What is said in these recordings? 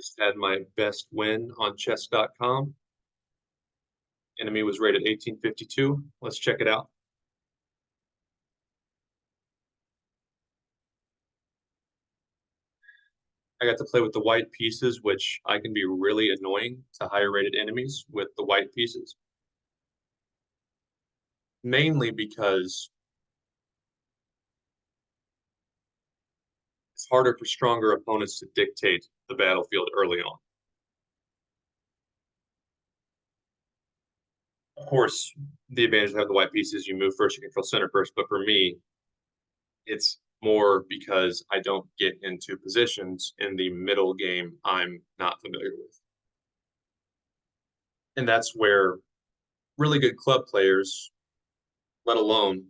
Just had my best win on chess.com. Enemy was rated 1852. Let's check it out. I got to play with the white pieces, which I can be really annoying to higher rated enemies with the white pieces. Mainly because it's harder for stronger opponents to dictate the battlefield early on. Of course, the advantage of having the white pieces, you move first, you control center first. But for me, it's more because I don't get into positions in the middle game I'm not familiar with. And that's where really good club players, let alone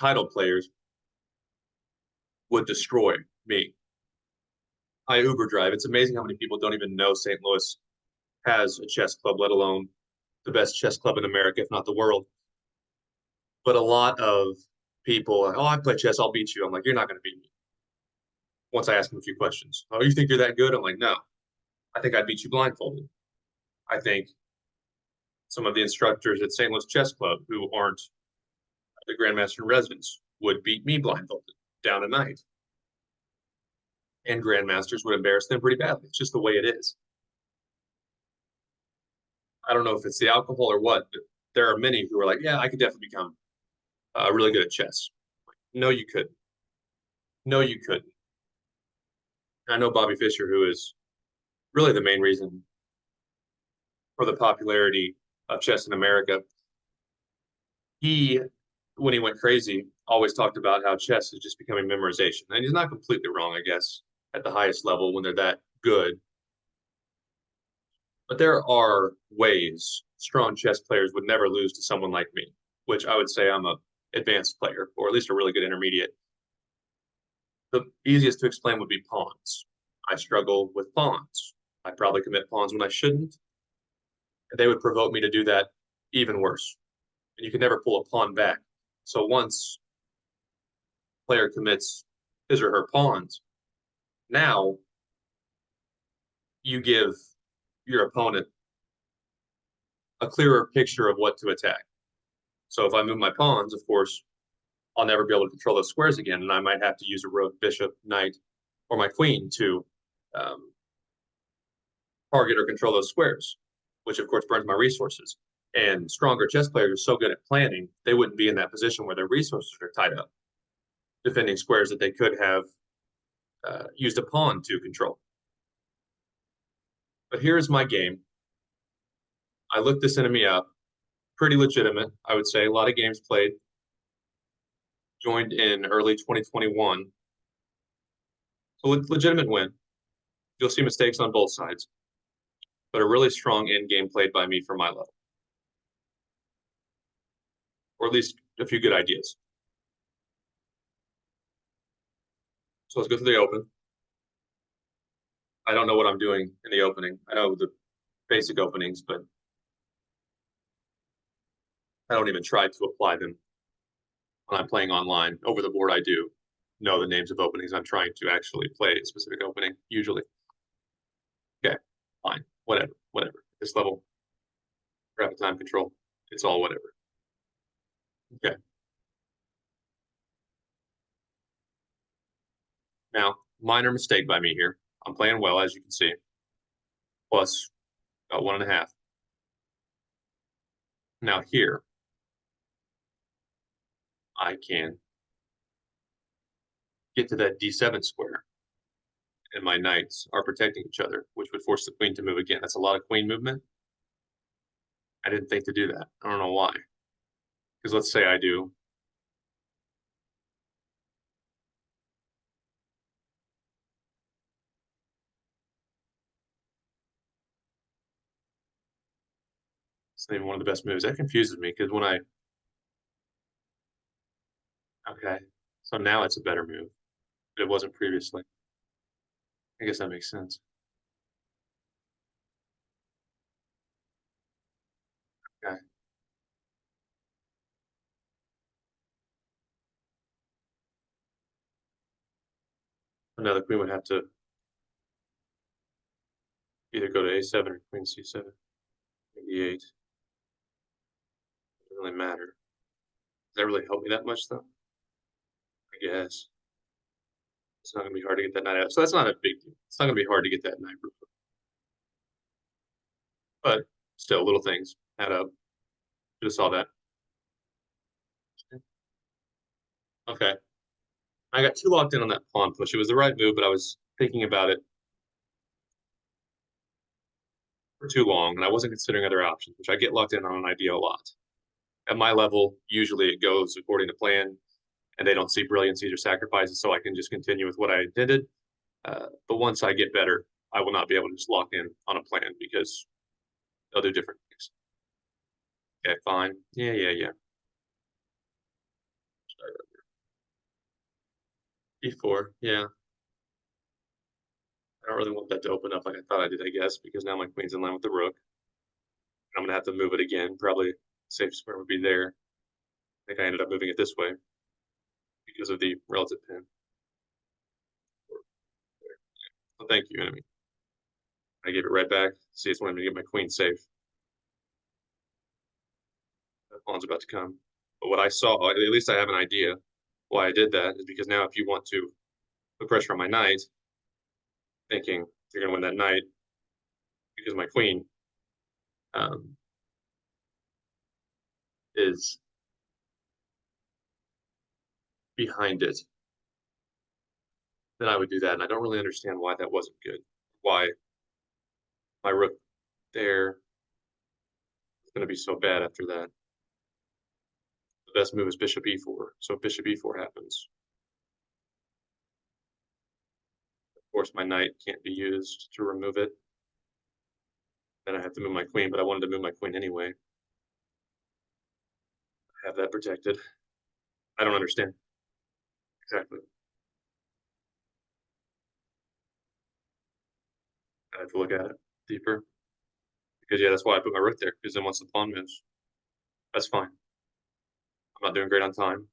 title players, would destroy me. I Uber drive. It's amazing how many people don't even know St. Louis has a chess club, let alone the best chess club in America, if not the world. But a lot of people, oh, I play chess, I'll beat you. I'm like, you're not going to beat me. Once I ask them a few questions, oh, you think you're that good? I'm like, no, I think I'd beat you blindfolded. I think some of the instructors at St. Louis Chess Club who aren't the Grandmaster in residence would beat me blindfolded down a night. And Grandmasters would embarrass them pretty badly. It's just the way it is. I don't know if it's the alcohol or what, but there are many who are like, yeah, I could definitely become really good at chess. No, you couldn't. No, you couldn't. I know Bobby Fischer, who is really the main reason for the popularity of chess in America. He, when he went crazy, always talked about how chess is just becoming memorization. And he's not completely wrong, I guess, at the highest level when they're that good. But there are ways strong chess players would never lose to someone like me, which I would say I'm a advanced player, or at least a really good intermediate. The easiest to explain would be pawns. I struggle with pawns. I probably commit pawns when I shouldn't. And they would provoke me to do that even worse. And you can never pull a pawn back. So once a player commits his or her pawns, now you give your opponent a clearer picture of what to attack. So if I move my pawns, of course, I'll never be able to control those squares again, and I might have to use a rook, bishop, knight, or my queen to um, target or control those squares, which of course burns my resources. And stronger chess players are so good at planning, they wouldn't be in that position where their resources are tied up, defending squares that they could have used a pawn to control. But here's my game. I looked this enemy up. Pretty legitimate, I would say. A lot of games played. Joined in early 2021. So legitimate win. You'll see mistakes on both sides, but a really strong end game played by me for my level, or at least a few good ideas. So let's go through the open. I don't know what I'm doing in the opening. I know the basic openings, but I don't even try to apply them when I'm playing online. Over the board, I do know the names of openings. I'm trying to actually play a specific opening, usually. Okay, fine, whatever, whatever. This level, rapid time control, it's all whatever. Okay. Now, minor mistake by me here. I'm playing well, as you can see, plus about 1.5. Now here, I can get to that d7 square, and my knights are protecting each other, which would force the queen to move again. That's a lot of queen movement. I didn't think to do that. I don't know why. Because let's say I do. It's not even one of the best moves. That confuses me because when I okay, so now it's a better move, but it wasn't previously. I guess that makes sense. Okay. Another queen would have to Either go to a7 or queen c7, e8. Doesn't really matter. Does that really help me that much, though? I guess. It's not going to be hard to get that knight out. So that's not a big deal. It's not going to be hard to get that knight. But still, little things add up. Should have saw that. Okay. I got too locked in on that pawn push. It was the right move, but I was thinking about it for too long, and I wasn't considering other options, which I get locked in on an idea a lot. At my level, usually it goes according to plan, and they don't see brilliancies or sacrifices, so I can just continue with what I intended. But once I get better, I will not be able to just lock in on a plan because they'll do different things. Okay, fine. Yeah. E4, yeah. I don't really want that to open up like I thought I did, I guess, because now my queen's in line with the rook. I'm going to have to move it again. Probably safe square would be there. I think I ended up moving it this way because of the relative pin. So thank you, enemy. I gave it right back. See, it's wanting me to get my queen safe. That pawn's about to come. But what I saw, at least I have an idea why I did that, is because now if you want to put pressure on my knight, thinking you're going to win that knight because my queen is behind it, then I would do that. And I don't really understand why that wasn't good. Why my rook there is going to be so bad after that. The best move is bishop e4. So if bishop e4 happens, of course my knight can't be used to remove it. Then I have to move my queen, but I wanted to move my queen anyway. Have that protected. I don't understand. Exactly. I have to look at it deeper. Because yeah, that's why I put my rook there, because then once the pawn moves, that's fine. I'm not doing great on time.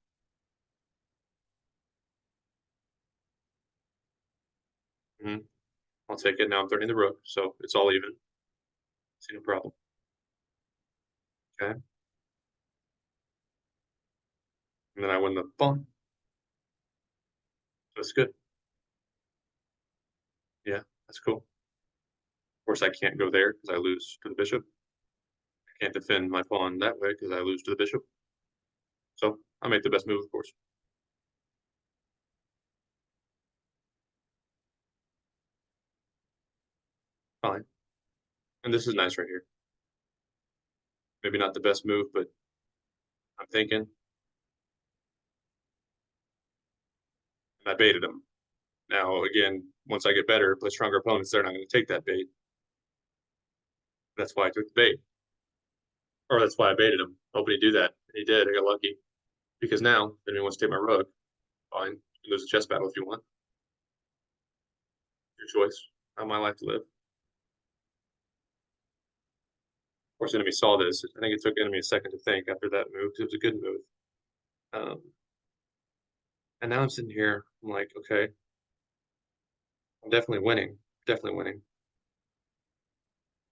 I'll take it. Now I'm threatening the rook, so it's all even. See, no problem. Okay. And then I win the pawn. So it's good. Yeah, that's cool. Of course, I can't go there because I lose to the bishop. I can't defend my pawn that way because I lose to the bishop. So I make the best move, of course. Fine. And this is nice right here. Maybe not the best move, but I'm thinking. And I baited him. Now, again, once I get better, play stronger opponents, they're not going to take that bait. That's why I took the bait. Or that's why I baited him, hoping he'd do that. And he did. I got lucky. Because now, if anyone wants to take my rook, fine. You can lose a chess battle if you want. Your choice. Not my life to live. Of course, enemy saw this. I think it took enemy a second to think after that move because it was a good move. And now I'm sitting here. I'm like, okay, I'm definitely winning. Definitely winning.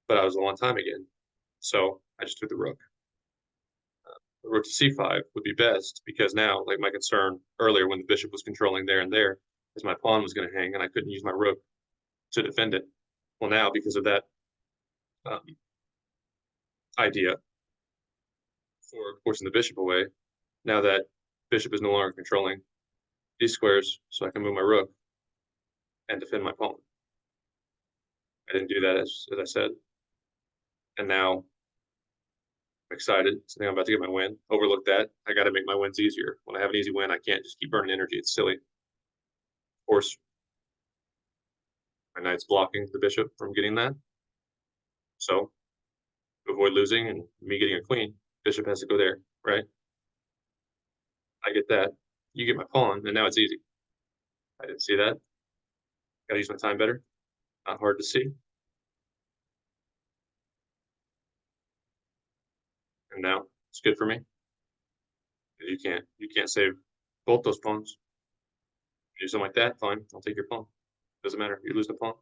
But I was a long time again. So I just took the rook. The rook to c5 would be best because now, like my concern earlier when the bishop was controlling there and there, is my pawn was going to hang and I couldn't use my rook to defend it. Well, now because of that idea for forcing the bishop away, now that bishop is no longer controlling these squares, so I can move my rook and defend my pawn. I didn't do that as I said, and now I'm excited. So now I'm about to get my win. Overlook that. I got to make my wins easier. When I have an easy win, I can't just keep burning energy. It's silly. Of course, my knight's blocking the bishop from getting that. So to avoid losing and me getting a queen, bishop has to go there, right? I get that. You get my pawn, and now it's easy. I didn't see that. Got to use my time better. Not hard to see. And now it's good for me. You can't save both those pawns. You do something like that, fine. I'll take your pawn. Doesn't matter. You lose the pawn.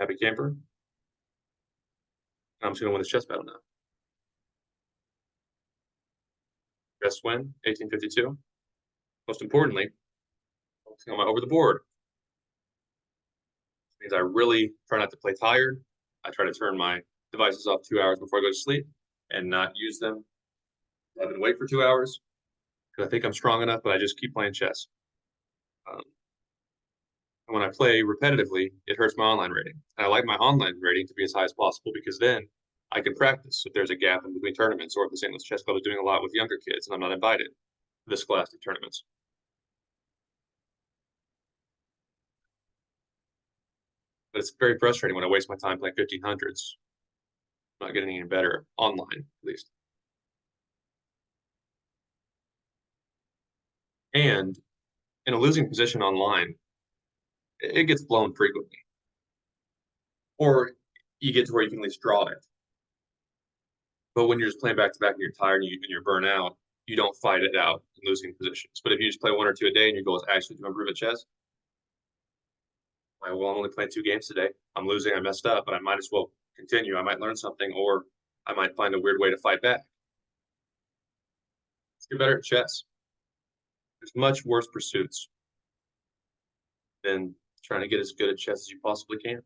Happy camper. I'm just gonna win this chess battle now. Best win, 1852. Most importantly, focusing on my over the board. This means I really try not to play tired. I try to turn my devices off 2 hours before I go to sleep and not use them. I've been awake for 2 hours because I think I'm strong enough, but I just keep playing chess. Um, and when I play repetitively, it hurts my online rating. And I like my online rating to be as high as possible because then I can practice if there's a gap in between tournaments, or if the St. Louis Chess Club is doing a lot with younger kids and I'm not invited to the scholastic tournaments. But it's very frustrating when I waste my time playing 1500s. I'm not getting any better online, at least. And in a losing position online, it gets blown frequently. Or you get to where you can at least draw it. But when you're just playing back to back and you're tired and you're burnt out, you don't fight it out in losing positions. But if you just play one or two a day and your goal is actually to improve at chess, well, I'm only playing 2 games today. I'm losing, I messed up, but I might as well continue. I might learn something, or I might find a weird way to fight back. Let's get better at chess. There's much worse pursuits than trying to get as good at chess as you possibly can.